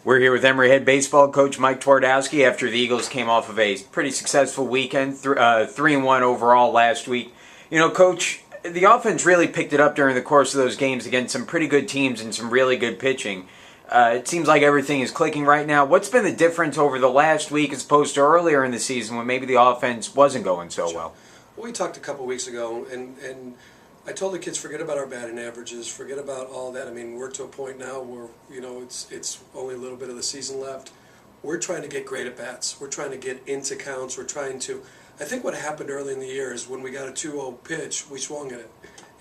We're here with Emory head baseball coach Mike Twardoski after the Eagles came off of a pretty successful weekend, 3-1 overall last week. You know, Coach, the offense really picked it up during the course of those games against some pretty good teams and some really good pitching. It seems like everything is clicking right now. What's been the difference over the last week as opposed to earlier in the season when maybe the offense wasn't going so well? We talked a couple weeks ago, and I told the kids, forget about our batting averages, forget about all that. I mean, we're to a point now where, you know, it's only a little bit of the season left. We're trying to get great at bats. We're trying to get into counts. We're trying to. I think what happened early in the year is when we got a 2-0 pitch, we swung at it.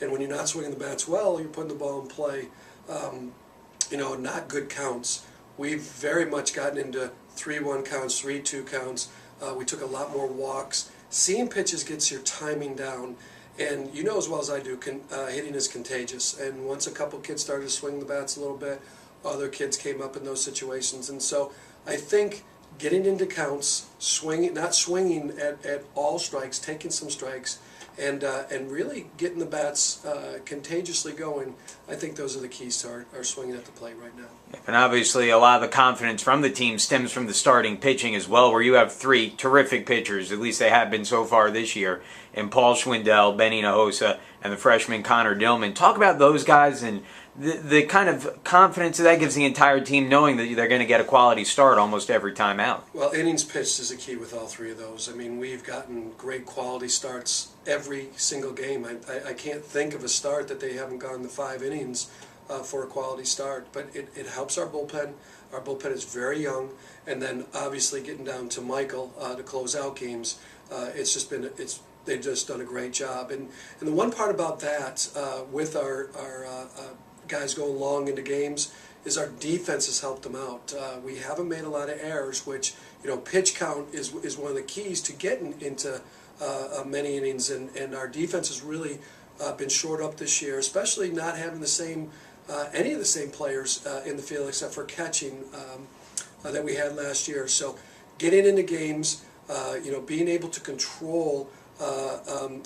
And when you're not swinging the bats well, you're putting the ball in play. You know, not good counts. We've very much gotten into 3-1 counts, 3-2 counts. We took a lot more walks. Seeing pitches gets your timing down. And you know as well as I do, hitting is contagious. And once a couple kids started to swing the bats a little bit, other kids came up in those situations. And so I think getting into counts, not swinging at all strikes, taking some strikes, and really getting the bats contagiously going, I think those are the keys to our swinging at the plate right now. And obviously a lot of the confidence from the team stems from the starting pitching as well, where you have three terrific pitchers, at least they have been so far this year, in Paul Schwindel, Benny Nahosa, and the freshman Connor Dillman. Talk about those guys and the kind of confidence that gives the entire team knowing that they're going to get a quality start almost every time out. Well, innings pitched is a key with all three of those. I mean, we've gotten great quality starts every single game. I can't think of a start that they haven't gone the 5 innings for a quality start, but it helps our bullpen. Our bullpen is very young, and then obviously getting down to Michael to close out games, they've just done a great job. And the one part about that with our guys going long into games is our defense has helped them out. We haven't made a lot of errors, which, you know, pitch count is one of the keys to getting into many innings, and our defense has really been shored up this year, especially not having the same any of the same players in the field except for catching that we had last year. So getting into games, you know, being able to control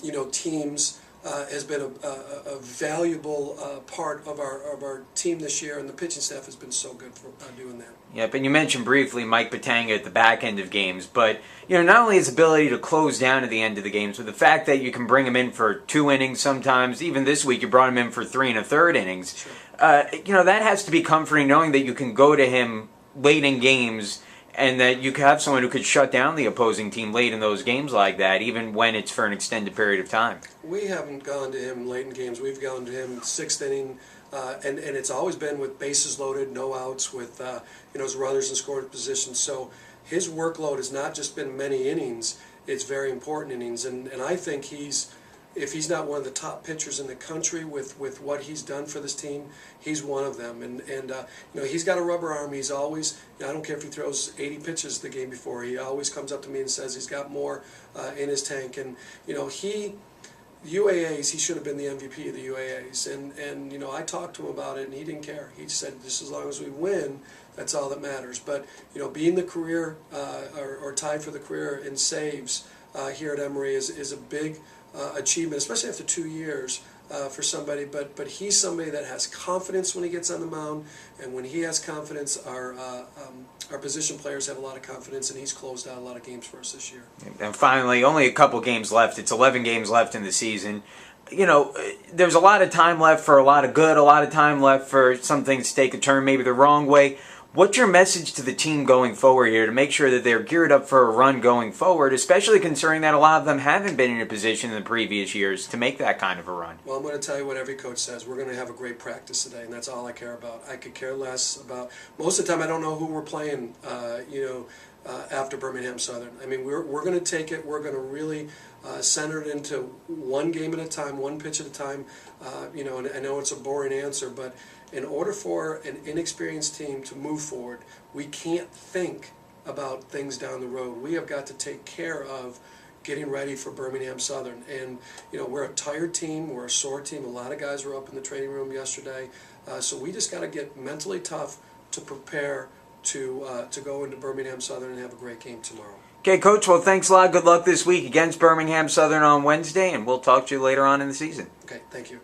you know, teams has been a valuable part of our team this year, and the pitching staff has been so good for doing that. Yep, and you mentioned briefly Mike Bitanga at the back end of games, but you know, not only his ability to close down at the end of the games, but the fact that you can bring him in for 2 innings sometimes. Even this week, you brought him in for 3 1/3 innings. Sure. You know, that has to be comforting, knowing that you can go to him late in games and that you could have someone who could shut down the opposing team late in those games like that, even when it's for an extended period of time. We haven't gone to him late in games. We've gone to him 6th inning, and it's always been with bases loaded, no outs, with you know, his runners in scoring position. So his workload has not just been many innings; it's very important innings. And I think if he's not one of the top pitchers in the country with what he's done for this team, he's one of them. And you know, he's got a rubber arm. He's always, you know, I don't care if he throws 80 pitches the game before, he always comes up to me and says he's got more in his tank. And you know, UAAs, he should have been the MVP of the UAAs. And you know, I talked to him about it, and he didn't care. He said, just as long as we win, that's all that matters. But you know, being the career or tied for the career in saves here at Emory is a big achievement, especially after 2 years for somebody. But he's somebody that has confidence when he gets on the mound, and when he has confidence, our position players have a lot of confidence, and he's closed out a lot of games for us this year. And finally, only a couple games left. It's 11 games left in the season. You know, there's a lot of time left for a lot of good, a lot of time left for some things to take a turn maybe the wrong way. What's your message to the team going forward here to make sure that they're geared up for a run going forward, especially considering that a lot of them haven't been in a position in the previous years to make that kind of a run? Well, I'm going to tell you what every coach says. We're going to have a great practice today, and that's all I care about. I could care less about, most of the time I don't know who we're playing, you know, after Birmingham Southern. I mean, we're going to take it, we're going to really center it into one game at a time, one pitch at a time. You know, and I know it's a boring answer, but in order for an inexperienced team to move forward, we can't think about things down the road. We have got to take care of getting ready for Birmingham Southern. And you know, we're a tired team, we're a sore team. A lot of guys were up in the training room yesterday, so we just got to get mentally tough to prepare to go into Birmingham Southern and have a great game tomorrow. Okay, Coach, well, thanks a lot. Good luck this week against Birmingham Southern on Wednesday, and we'll talk to you later on in the season. Okay, thank you.